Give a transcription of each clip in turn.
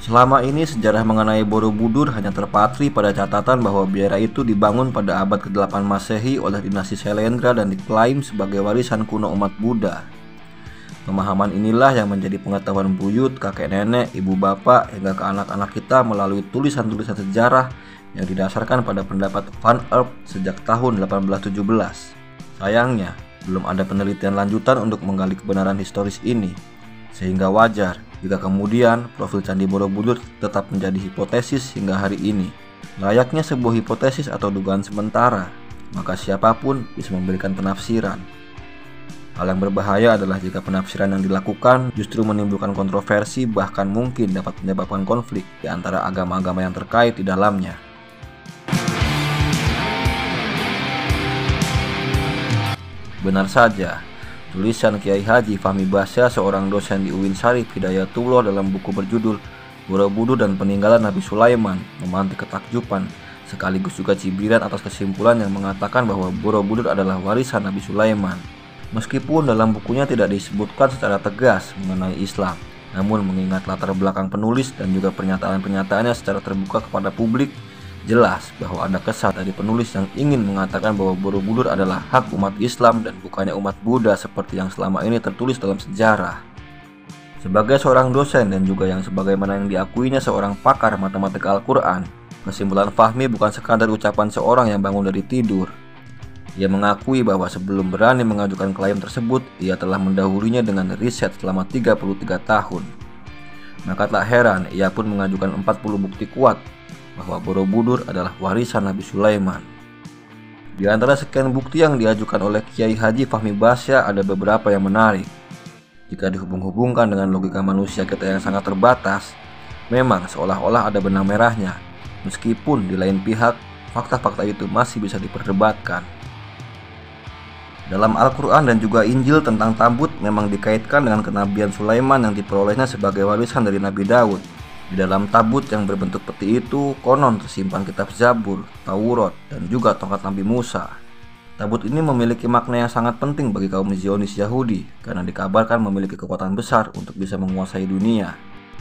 Selama ini sejarah mengenai Borobudur hanya terpatri pada catatan bahwa biara itu dibangun pada abad ke-8 Masehi oleh dinasti Syailendra dan diklaim sebagai warisan kuno umat Buddha. Pemahaman inilah yang menjadi pengetahuan buyut, kakek nenek, ibu bapak, hingga ke anak-anak kita melalui tulisan-tulisan sejarah yang didasarkan pada pendapat Van Erp sejak tahun 1817. Sayangnya, belum ada penelitian lanjutan untuk menggali kebenaran historis ini, sehingga wajar jika kemudian profil Candi Borobudur tetap menjadi hipotesis hingga hari ini. Layaknya sebuah hipotesis atau dugaan sementara, maka siapapun bisa memberikan penafsiran. Hal yang berbahaya adalah jika penafsiran yang dilakukan justru menimbulkan kontroversi, bahkan mungkin dapat menyebabkan konflik di antara agama-agama yang terkait di dalamnya. Benar saja, tulisan Kiai Haji Fahmi Bahsya, seorang dosen di UIN Syarif Hidayatullah, dalam buku berjudul Borobudur dan Peninggalan Nabi Sulaiman memantik ketakjuban sekaligus juga cibiran atas kesimpulan yang mengatakan bahwa Borobudur adalah warisan Nabi Sulaiman. Meskipun dalam bukunya tidak disebutkan secara tegas mengenai Islam, namun mengingat latar belakang penulis dan juga pernyataan-pernyataannya secara terbuka kepada publik, jelas bahwa ada kesan dari penulis yang ingin mengatakan bahwa Borobudur adalah hak umat Islam dan bukannya umat Buddha seperti yang selama ini tertulis dalam sejarah. Sebagai seorang dosen dan juga yang sebagaimana yang diakuinya seorang pakar matematika Al-Quran, kesimpulan Fahmi bukan sekadar ucapan seorang yang bangun dari tidur. Ia mengakui bahwa sebelum berani mengajukan klaim tersebut, ia telah mendahulunya dengan riset selama 33 tahun. Maka tak heran ia pun mengajukan 40 bukti kuat bahwa Borobudur adalah warisan Nabi Sulaiman. Di antara sekian bukti yang diajukan oleh Kiai Haji Fahmi Bahsya ada beberapa yang menarik. Jika dihubung-hubungkan dengan logika manusia kita yang sangat terbatas, memang seolah-olah ada benang merahnya. Meskipun di lain pihak, fakta-fakta itu masih bisa diperdebatkan. Dalam Al-Quran dan juga Injil tentang tabut memang dikaitkan dengan kenabian Sulaiman yang diperolehnya sebagai warisan dari Nabi Daud. Di dalam tabut yang berbentuk peti itu konon tersimpan kitab Zabur, Taurat, dan juga tongkat Nabi Musa. Tabut ini memiliki makna yang sangat penting bagi kaum Zionis Yahudi karena dikabarkan memiliki kekuatan besar untuk bisa menguasai dunia.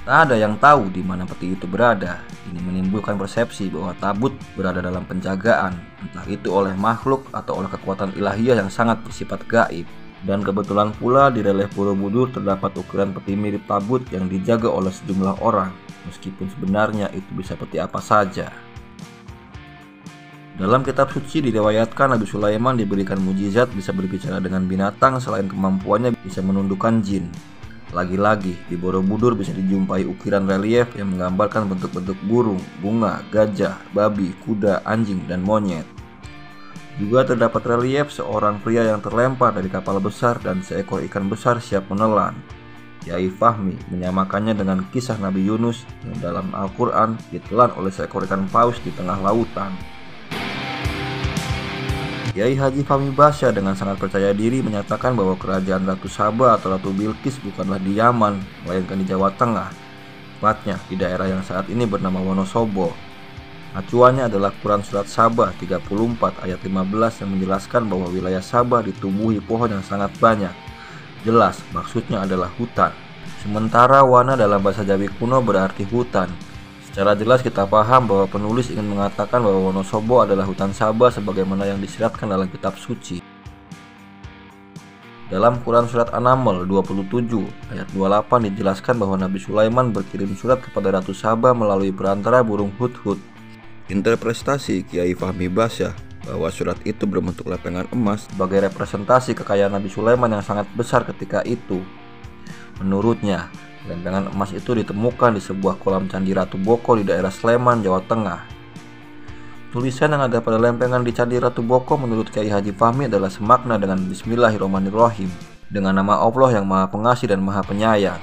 Tak ada yang tahu di mana peti itu berada. Ini menimbulkan persepsi bahwa tabut berada dalam penjagaan, entah itu oleh makhluk atau oleh kekuatan ilahiyah yang sangat bersifat gaib. Dan kebetulan pula di relief Borobudur terdapat ukiran peti mirip tabut yang dijaga oleh sejumlah orang, meskipun sebenarnya itu bisa peti apa saja. Dalam kitab suci diriwayatkan Nabi Sulaiman diberikan mujizat bisa berbicara dengan binatang selain kemampuannya bisa menundukkan jin. Lagi-lagi di Borobudur bisa dijumpai ukiran relief yang menggambarkan bentuk-bentuk burung, bunga, gajah, babi, kuda, anjing, dan monyet. Juga terdapat relief seorang pria yang terlempar dari kapal besar dan seekor ikan besar siap menelan. Kiai Fahmi menyamakannya dengan kisah Nabi Yunus yang dalam Al-Quran ditelan oleh seekor ikan paus di tengah lautan. Kiai Haji Fahmi Bahsya dengan sangat percaya diri menyatakan bahwa kerajaan Ratu Saba atau Ratu Bilqis bukanlah di Yaman, melainkan di Jawa Tengah, tepatnya di daerah yang saat ini bernama Wonosobo. Acuannya adalah Quran Surat Saba 34 ayat 15 yang menjelaskan bahwa wilayah Saba ditumbuhi pohon yang sangat banyak. Jelas maksudnya adalah hutan. Sementara wana dalam bahasa Jawi kuno berarti hutan. Secara jelas kita paham bahwa penulis ingin mengatakan bahwa Wonosobo adalah hutan Saba sebagaimana yang disiratkan dalam kitab suci. Dalam Quran Surat An-Naml 27 ayat 28 dijelaskan bahwa Nabi Sulaiman berkirim surat kepada Ratu Saba melalui perantara burung hudhud. Interpretasi Kiai Fahmi Bahsya bahwa surat itu berbentuk lepengan emas sebagai representasi kekayaan Nabi Sulaiman yang sangat besar ketika itu. Menurutnya, lempengan emas itu ditemukan di sebuah kolam Candi Ratu Boko di daerah Sleman, Jawa Tengah. Tulisan yang ada pada lempengan di Candi Ratu Boko menurut Kiai Haji Fahmi adalah semakna dengan Bismillahirrahmanirrahim, dengan nama Allah yang Maha Pengasih dan Maha Penyayang.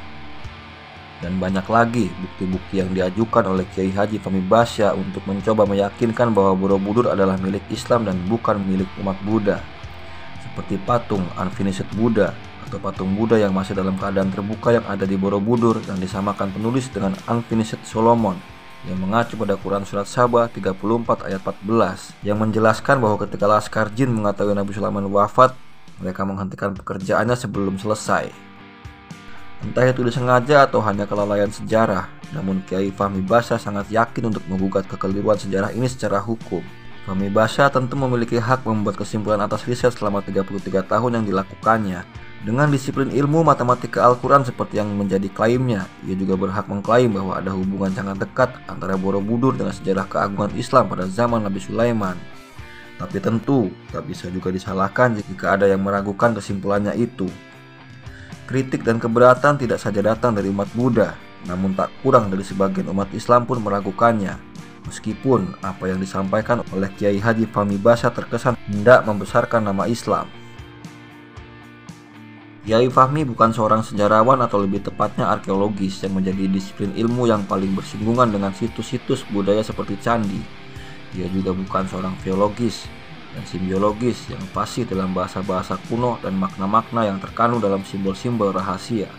Dan banyak lagi bukti-bukti yang diajukan oleh Kiai Haji Fahmi Bahsya untuk mencoba meyakinkan bahwa Borobudur adalah milik Islam dan bukan milik umat Buddha, seperti patung Unfinished Buddha atau patung Buddha yang masih dalam keadaan terbuka yang ada di Borobudur yang disamakan penulis dengan Unfinished Solomon, yang mengacu pada Quran Surat Saba 34 ayat 14 yang menjelaskan bahwa ketika laskar jin mengetahui Nabi Sulaiman wafat, mereka menghentikan pekerjaannya sebelum selesai. Entah itu disengaja atau hanya kelalaian sejarah, namun Kiai Fahmi Basa sangat yakin untuk menggugat kekeliruan sejarah ini secara hukum. Fahmi Basa tentu memiliki hak membuat kesimpulan atas riset selama 33 tahun yang dilakukannya. Dengan disiplin ilmu matematika Al-Quran seperti yang menjadi klaimnya, ia juga berhak mengklaim bahwa ada hubungan sangat dekat antara Borobudur dengan sejarah keagungan Islam pada zaman Nabi Sulaiman. Tapi tentu tak bisa juga disalahkan jika ada yang meragukan kesimpulannya itu. Kritik dan keberatan tidak saja datang dari umat Buddha, namun tak kurang dari sebagian umat Islam pun meragukannya. Meskipun apa yang disampaikan oleh Kiai Haji Fahmi Basa terkesan hendak membesarkan nama Islam. Kiai Fahmi bukan seorang sejarawan atau lebih tepatnya arkeologis yang menjadi disiplin ilmu yang paling bersinggungan dengan situs-situs budaya seperti candi. Dia juga bukan seorang filologis dan simbiologis yang fasih dalam bahasa-bahasa kuno dan makna-makna yang terkandung dalam simbol-simbol rahasia.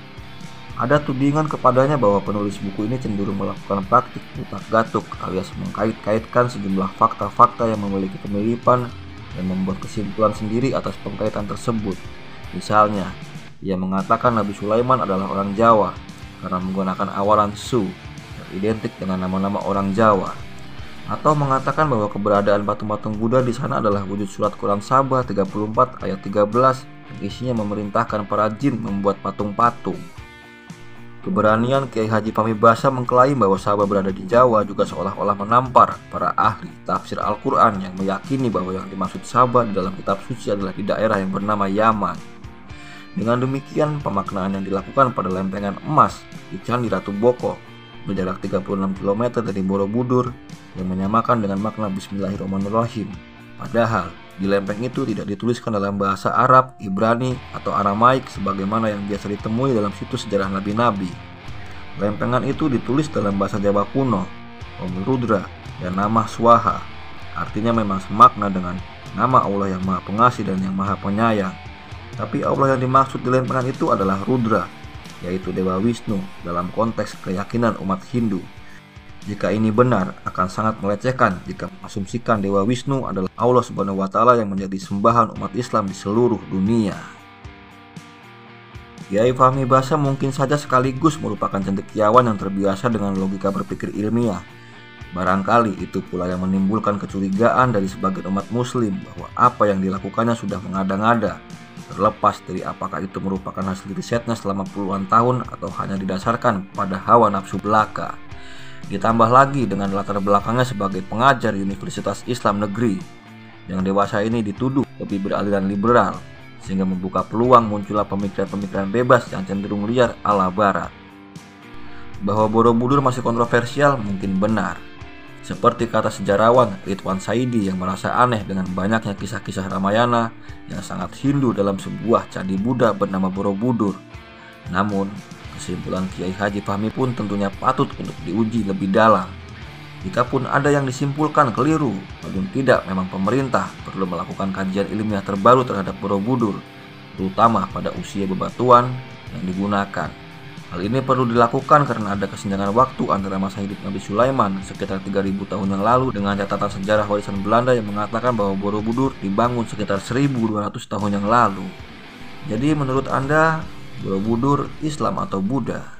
Ada tudingan kepadanya bahwa penulis buku ini cenderung melakukan praktik utak-gatuk alias mengkait-kaitkan sejumlah fakta-fakta yang memiliki kemiripan dan membuat kesimpulan sendiri atas pengkaitan tersebut. Misalnya, ia mengatakan Nabi Sulaiman adalah orang Jawa karena menggunakan awalan Su yang identik dengan nama-nama orang Jawa, atau mengatakan bahwa keberadaan patung-patung Buddha di sana adalah wujud surat Quran Sabah 34 ayat 13 yang isinya memerintahkan para jin membuat patung-patung. Keberanian Kiai Haji Fahmi Basa mengklaim bahwa Sabah berada di Jawa juga seolah-olah menampar para ahli tafsir Al-Quran yang meyakini bahwa yang dimaksud Sabah di dalam kitab suci adalah di daerah yang bernama Yaman. Dengan demikian, pemaknaan yang dilakukan pada lempengan emas di Candi Ratu Boko berjarak 36 km dari Borobudur yang menyamakan dengan makna Bismillahirrahmanirrahim. Padahal, di lempeng itu tidak dituliskan dalam bahasa Arab, Ibrani, atau Aramaik sebagaimana yang biasa ditemui dalam situs sejarah nabi-nabi. Lempengan itu ditulis dalam bahasa Jawa kuno, Om Rudra, dan nama Swaha. Artinya memang semakna dengan nama Allah yang Maha Pengasih dan yang Maha Penyayang. Tapi Allah yang dimaksud di lempengan itu adalah Rudra, yaitu Dewa Wisnu dalam konteks keyakinan umat Hindu. Jika ini benar, akan sangat melecehkan jika mengasumsikan Dewa Wisnu adalah Allah Subhanahu wa Ta'ala yang menjadi sembahan umat Islam di seluruh dunia. Kiai Fahmi Basa mungkin saja sekaligus merupakan cendekiawan yang terbiasa dengan logika berpikir ilmiah. Barangkali itu pula yang menimbulkan kecurigaan dari sebagian umat Muslim bahwa apa yang dilakukannya sudah mengada-ngada, terlepas dari apakah itu merupakan hasil risetnya selama puluhan tahun atau hanya didasarkan pada hawa nafsu belaka. Ditambah lagi dengan latar belakangnya sebagai pengajar di Universitas Islam Negeri yang dewasa ini dituduh lebih beraliran liberal, sehingga membuka peluang munculnya pemikiran-pemikiran bebas yang cenderung liar ala barat. Bahwa Borobudur masih kontroversial mungkin benar, seperti kata sejarawan Ridwan Saidi yang merasa aneh dengan banyaknya kisah-kisah Ramayana yang sangat Hindu dalam sebuah candi Buddha bernama Borobudur. Namun, kesimpulan Kiai Haji Fahmi pun tentunya patut untuk diuji lebih dalam. Jikapun ada yang disimpulkan keliru, paling tidak memang pemerintah perlu melakukan kajian ilmiah terbaru terhadap Borobudur, terutama pada usia bebatuan yang digunakan. Hal ini perlu dilakukan karena ada kesenjangan waktu antara masa hidup Nabi Sulaiman sekitar 3000 tahun yang lalu dengan catatan sejarah warisan Belanda yang mengatakan bahwa Borobudur dibangun sekitar 1200 tahun yang lalu. Jadi menurut Anda, Borobudur Islam atau Buddha?